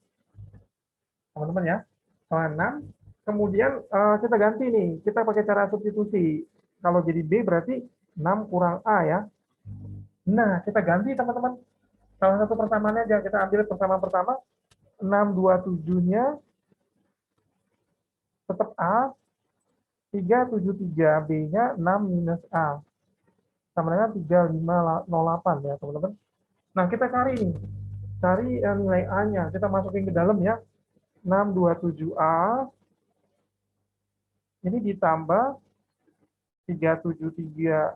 Teman-teman ya. Sama 6. Kemudian kita ganti nih, kita pakai cara substitusi. Kalau jadi B berarti 6 kurang A ya. Nah, kita ganti teman-teman. Salah satu persamaannya aja, kita ambil persamaan pertama. 627-nya tetap A, 373 B-nya 6 minus A. Sama dengan 3508 ya teman-teman. Nah, kita cari nih. Cari nilai A-nya. Kita masukin ke dalam ya. 627A ini ditambah 373,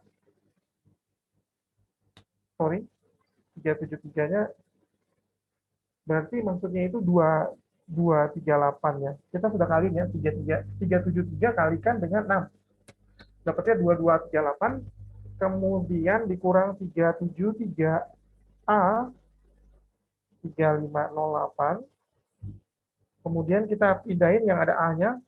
sorry, 373-nya berarti maksudnya itu 238 ya. Kita sudah kali ya, 373 kalikan dengan 6. Dapatnya 2238, kemudian dikurang 373A 3508. Kemudian kita pindahin yang ada A-nya,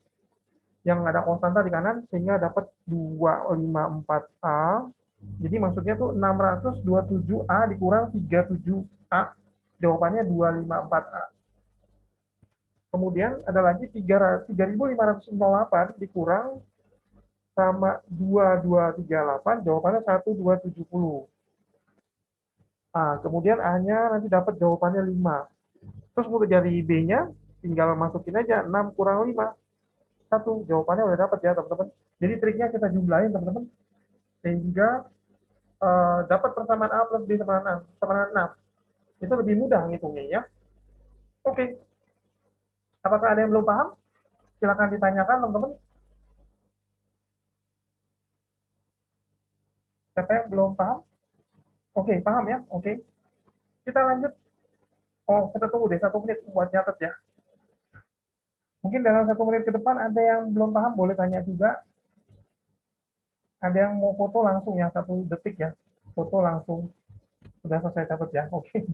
yang ada konstanta di kanan, sehingga dapat 254A. Jadi maksudnya tuh 627A dikurang 37A. Jawabannya 254A. Kemudian ada lagi 3508 dikurang sama 2238, jawabannya 1270. Nah, kemudian A-nya nanti dapat jawabannya 5. Terus untuk dari B-nya, tinggal masukin aja 6 kurang 5. 1, jawabannya udah dapat ya teman-teman. Jadi triknya kita jumlahin teman-teman, sehingga dapat persamaan A plus B sama 6. Itu lebih mudah ngitungnya ya. Oke, apakah ada yang belum paham? Silakan ditanyakan teman-teman. Siapa yang belum paham? Oke, paham ya? Oke. Kita lanjut. Oh, kita tunggu deh 1 menit buat nyatet ya. Mungkin dalam 1 menit ke depan ada yang belum paham, boleh tanya juga. Ada yang mau foto langsung ya, 1 detik ya. Foto langsung. Sudah selesai catat ya. Oke.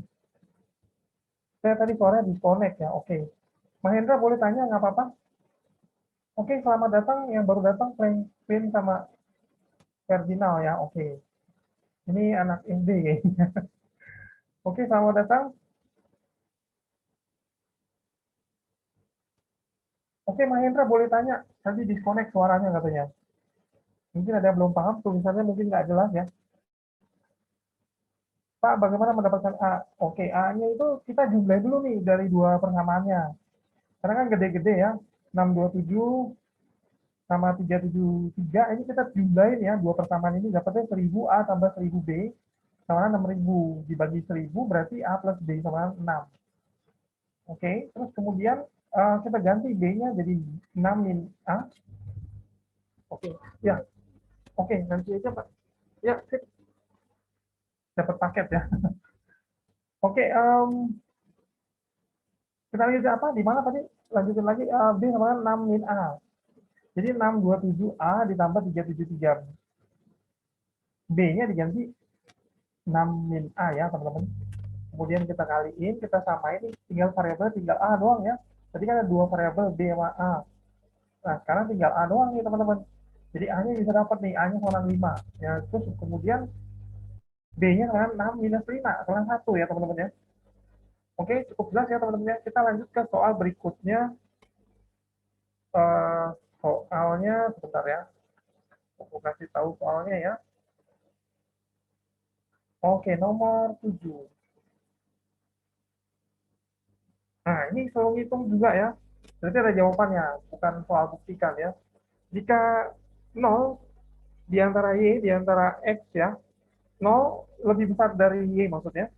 Saya tadi suaranya disconnect ya. Oke. Mahendra boleh tanya, nggak apa-apa? Oke, selamat datang yang baru datang, Franklin sama Ferdinand ya. Oke. Ini anak SD kayaknya. Oke, selamat datang. Oke, Mahendra boleh tanya. Tadi disconnect suaranya katanya. Mungkin ada yang belum paham, tulisannya mungkin nggak jelas ya. Pak, bagaimana mendapatkan A? Oke, A-nya itu kita jumlah dulu nih dari dua persamaannya. Karena kan gede-gede ya. 627 sama 373, ini kita jumlahin ya. Dua persamaan ini dapatnya 1000 A tambah 1000 B. Sama 6000. Dibagi 1000 berarti A plus B sama 6. Oke, terus kemudian kita ganti B-nya jadi 6 min A. Oke, ya. Oke, nanti aja Pak. Ya, sip. Dapat paket ya. Oke, kita lihat apa? Di mana tadi? Lanjutin lagi. B sama 6 min A. Jadi 627A ditambah 373. B-nya diganti 6 min A ya, teman-teman. Kemudian kita kaliin, kita samain, tinggal variabel tinggal A doang ya. Tadi kan ada dua variabel B sama A. Nah, sekarang tinggal A doang nih, teman-teman. Jadi A-nya bisa dapat nih, A-nya sama 5. Ya, terus kemudian B-nya sama 6 minus 5, sama 1 ya, teman-teman ya. Oke, cukup jelas ya, teman-teman ya. Kita lanjut ke soal berikutnya. Eh, soalnya, sebentar ya. Aku kasih tahu soalnya ya. Oke, nomor 7. Nah, ini selalu ngitung juga ya. Berarti ada jawabannya, bukan soal buktikan ya. Jika 0 di antara Y, di antara X ya, 0 lebih besar dari Y maksudnya.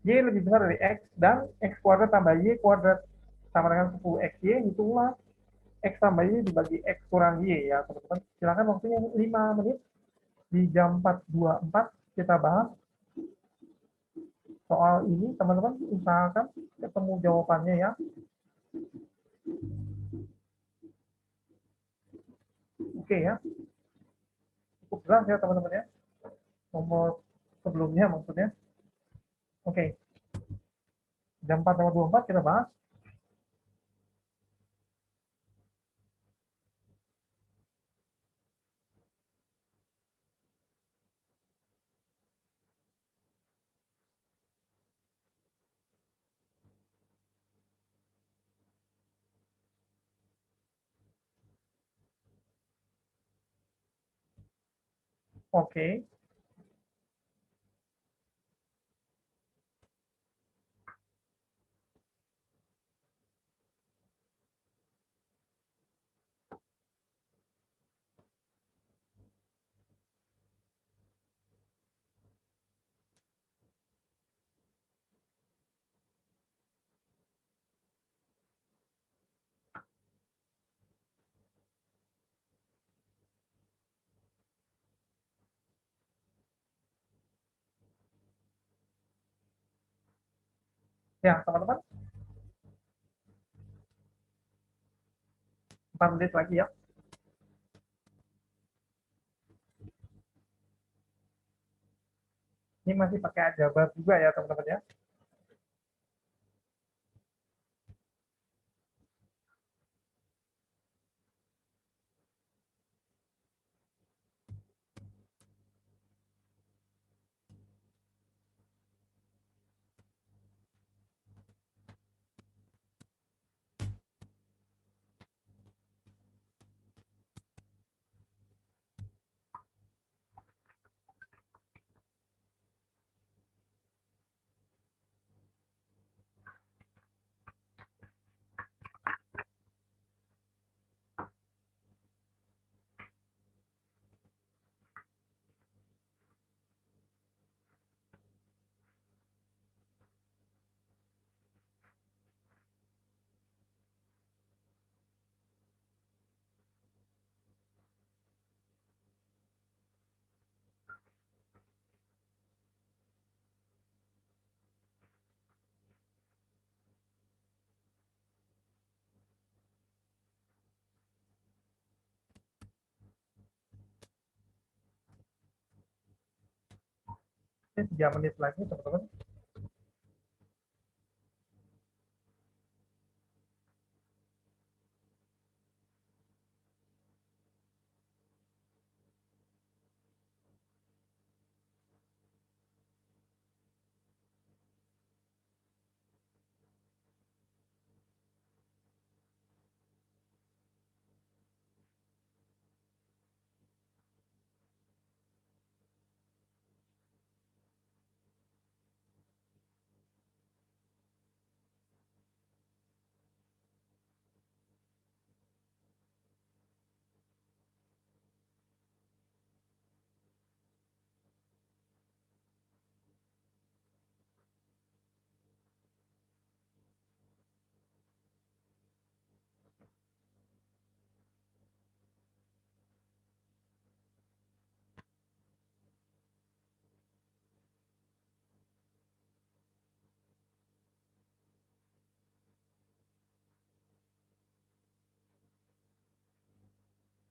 Y lebih besar dari X, dan X kuadrat tambah Y kuadrat sama dengan 10XY, hitunglah X tambah Y dibagi X kurang Y ya, teman-teman. Silakan waktunya 5 menit. Di jam 4.24 kita bahas soal ini, teman-teman. Usahakan ketemu jawabannya ya. Oke ya. Cukup jelas ya, teman-teman ya. Nomor sebelumnya maksudnya. Oke, jam 4:24 kita bahas. Oke, ya teman-teman, 4 menit lagi ya. Ini masih pakai ajabar juga ya teman-teman ya. Ini 3 menit lagi teman-teman.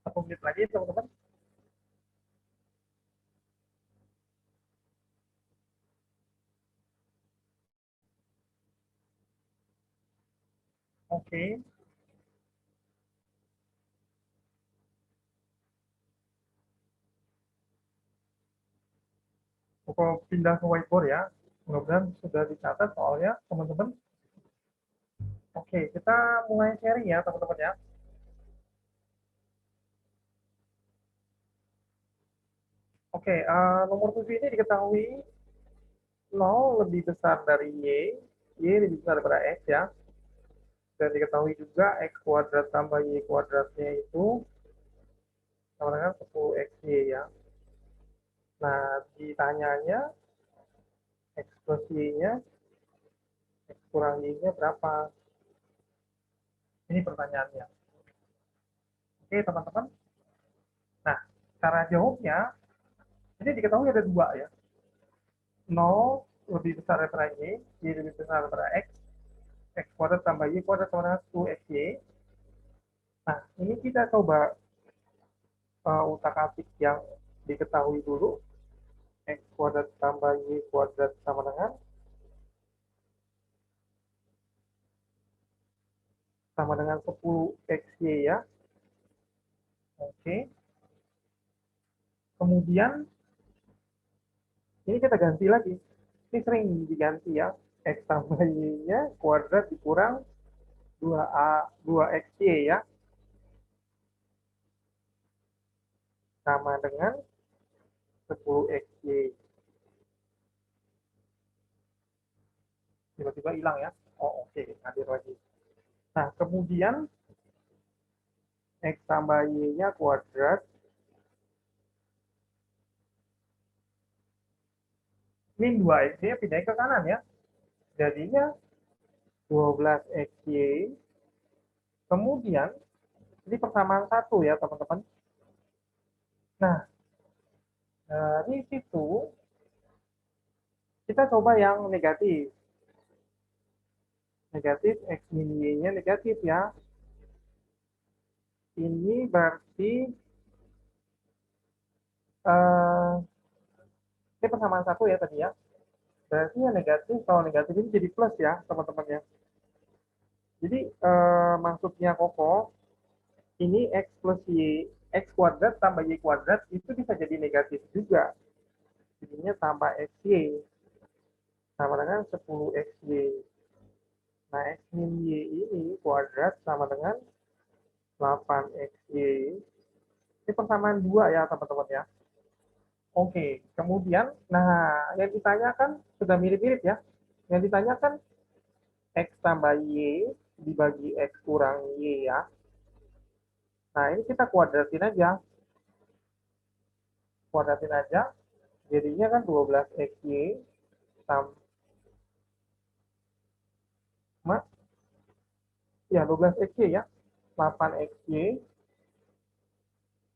Satu menit lagi teman-teman. Oke, pokok pindah ke whiteboard ya. Mudah-mudahan sudah dicatat soalnya teman-teman. Oke, kita mulai sharing ya teman-teman ya. Oke, nomor 7 ini diketahui 0 lebih besar dari Y lebih besar daripada X ya. Dan diketahui juga X kuadrat tambah Y kuadratnya itu sama dengan 10XY ya. Nah, ditanyanya X plus Y-nya, X kurang Y-nya berapa? Ini pertanyaannya. Oke, teman-teman. Nah, cara jawabnya, ini diketahui ada dua ya. 0 lebih besar daripada Y lebih besar daripada X kuadrat tambah Y kuadrat sama dengan 10XY. Nah, ini kita coba utak-atik yang diketahui dulu. X kuadrat tambah Y kuadrat sama dengan 10XY ya. Oke. Kemudian ini kita ganti lagi. Ini sering diganti ya. X tambah Y-nya kuadrat dikurang 2XY ya. Sama dengan 10XY. Tiba-tiba hilang ya. Oh oke, hadir lagi. Nah, kemudian X tambah Y-nya kuadrat. Min 2XY pindah ke kanan ya. Jadinya 12XY. Kemudian, ini persamaan satu ya teman-teman. Nah, dari situ kita coba yang negatif. Negatif, X min Y-nya negatif ya. Ini berarti ini persamaan satu ya tadi ya. Berarti yang negatif, kalau negatif ini jadi plus ya teman-teman ya. Jadi maksudnya Koko, ini X plus Y, X kuadrat tambah Y kuadrat itu bisa jadi negatif juga. Jadinya tambah XY sama dengan 10XY. Nah, X min Y ini kuadrat sama dengan 8XY. Ini persamaan 2 ya teman-teman ya. Oke, kemudian, nah yang ditanyakan sudah mirip-mirip ya. Yang ditanyakan X tambah Y dibagi X kurang Y ya. Nah, ini kita kuadratin aja. Kuadratin aja. Jadinya kan 12XY sama, ya 12XY ya. 8XY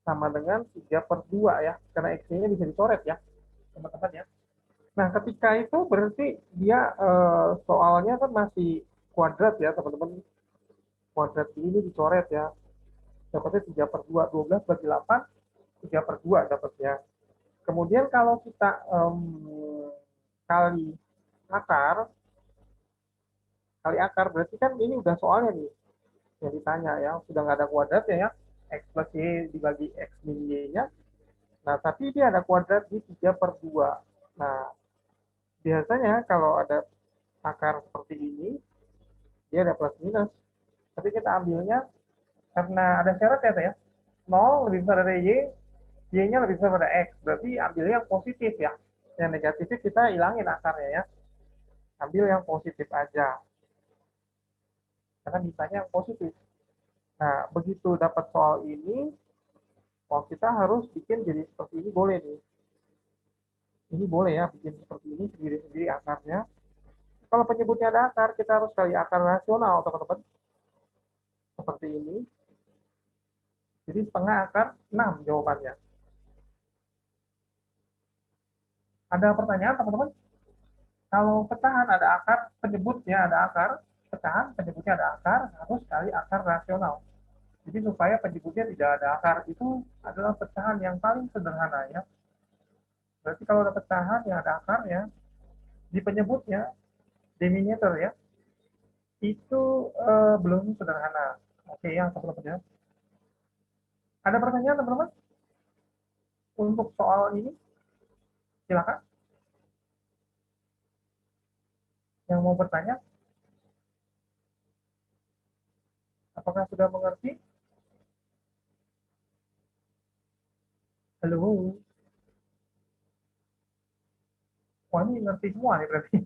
sama dengan 3 per 2 ya. Karena XY-nya bisa dicoret ya, teman-teman ya. Nah, ketika itu berarti dia soalnya kan masih kuadrat ya, teman-teman. Kuadrat ini dicoret ya. Dapatnya 3 per 2, 12 bagi 8, 3 per 2 dapatnya. Kemudian kalau kita kali akar, berarti kan ini udah soalnya nih yang ditanya ya, sudah nggak ada kuadratnya ya, X plus Y dibagi X min Y-nya. Nah, tapi dia ada kuadrat di 3 per 2. Nah, biasanya kalau ada akar seperti ini, dia ada plus minus. Tapi kita ambilnya karena ada syarat ya, 0 lebih besar dari Y, Y-nya lebih besar pada X. Berarti ambilnya yang positif ya. Yang negatifnya kita hilangin akarnya ya. Ambil yang positif aja. Karena misalnya yang positif. Nah, begitu dapat soal ini, oh, kita harus bikin jadi seperti ini boleh nih. Ini boleh ya, bikin seperti ini sendiri-sendiri akarnya. Kalau penyebutnya ada akar, kita harus kali akar rasional, teman-teman. Seperti ini. Jadi setengah akar 6 jawabannya. Ada pertanyaan, teman-teman? Kalau pecahan ada akar, penyebutnya ada akar, pecahan penyebutnya ada akar, harus kali akar rasional. Jadi supaya penyebutnya tidak ada akar, itu adalah pecahan yang paling sederhana ya. Berarti kalau ada pecahan yang ada akarnya, di penyebutnya, denominator ya, itu belum sederhana. Oke ya, teman-teman ya. Ada pertanyaan teman-teman untuk soal ini? Silakan. Yang mau bertanya, apakah sudah mengerti? Halo. Wah, ini ngerti semua nih berarti.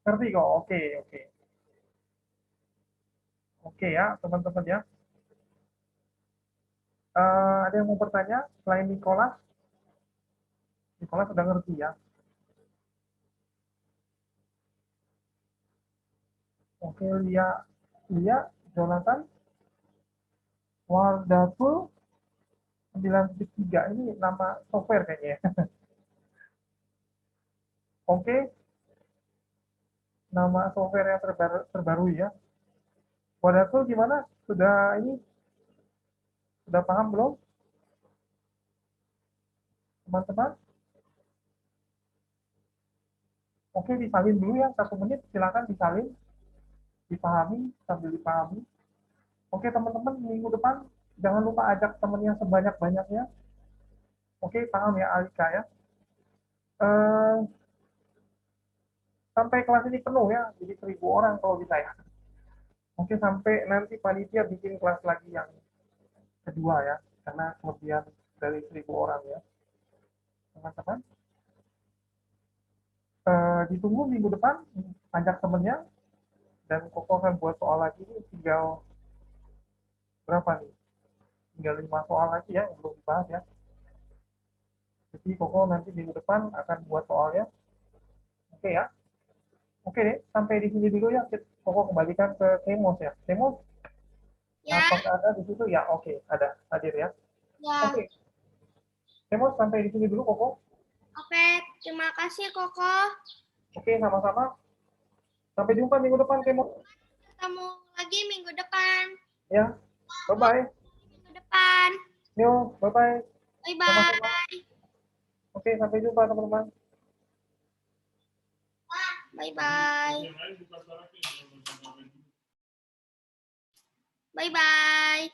Ngerti kok. Oke, oke. Oke ya, teman-teman ya. Ada yang mau bertanya selain Nicholas? Nicholas sudah ngerti ya. Oke, Lia, Lia, Jonathan, Wardatul 9.3 ini nama software kayaknya ya. Oke, nama software yang terbaru ya. Wardatul gimana? Sudah paham belum? Teman-teman? Oke, disalin dulu ya, 1 menit, silakan disalin, dipahami, sambil dipahami. Oke, teman-teman, minggu depan jangan lupa ajak temennya sebanyak-banyaknya. Oke, paham ya, Alika ya. Eh, sampai kelas ini penuh ya, jadi 1.000 orang kalau bisa ya. Oke, sampai nanti panitia bikin kelas lagi yang kedua ya, karena kelebihan dari 1.000 orang ya. Teman-teman, ditunggu minggu depan, ajak temennya, dan Koko akan buat soal lagi ini tinggal berapa nih? Tinggal 5 soal lagi ya, yang belum dibahas ya. Jadi Koko nanti minggu depan akan buat soalnya. Oke ya. Oke deh, sampai di sini dulu ya. Koko kembalikan ke Temos ya. Temos, Ya, apakah ada di situ? Ya, oke, ada hadir ya. ya. Oke, Temos sampai di sini dulu Koko. Oke, terima kasih Koko. Oke, sama-sama. Sampai jumpa minggu depan, Temos. Ketemu lagi minggu depan. Ya, bye-bye. Minggu depan. Yo, bye-bye. Sama-sama. Bye-bye. Oke, sampai jumpa teman-teman. Bye-bye. Bye-bye.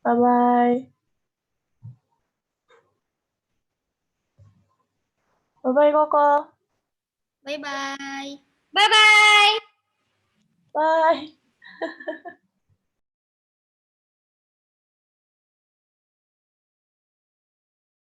Bye-bye. Bye-bye, Koko. Bye-bye. Bye-bye. Bye.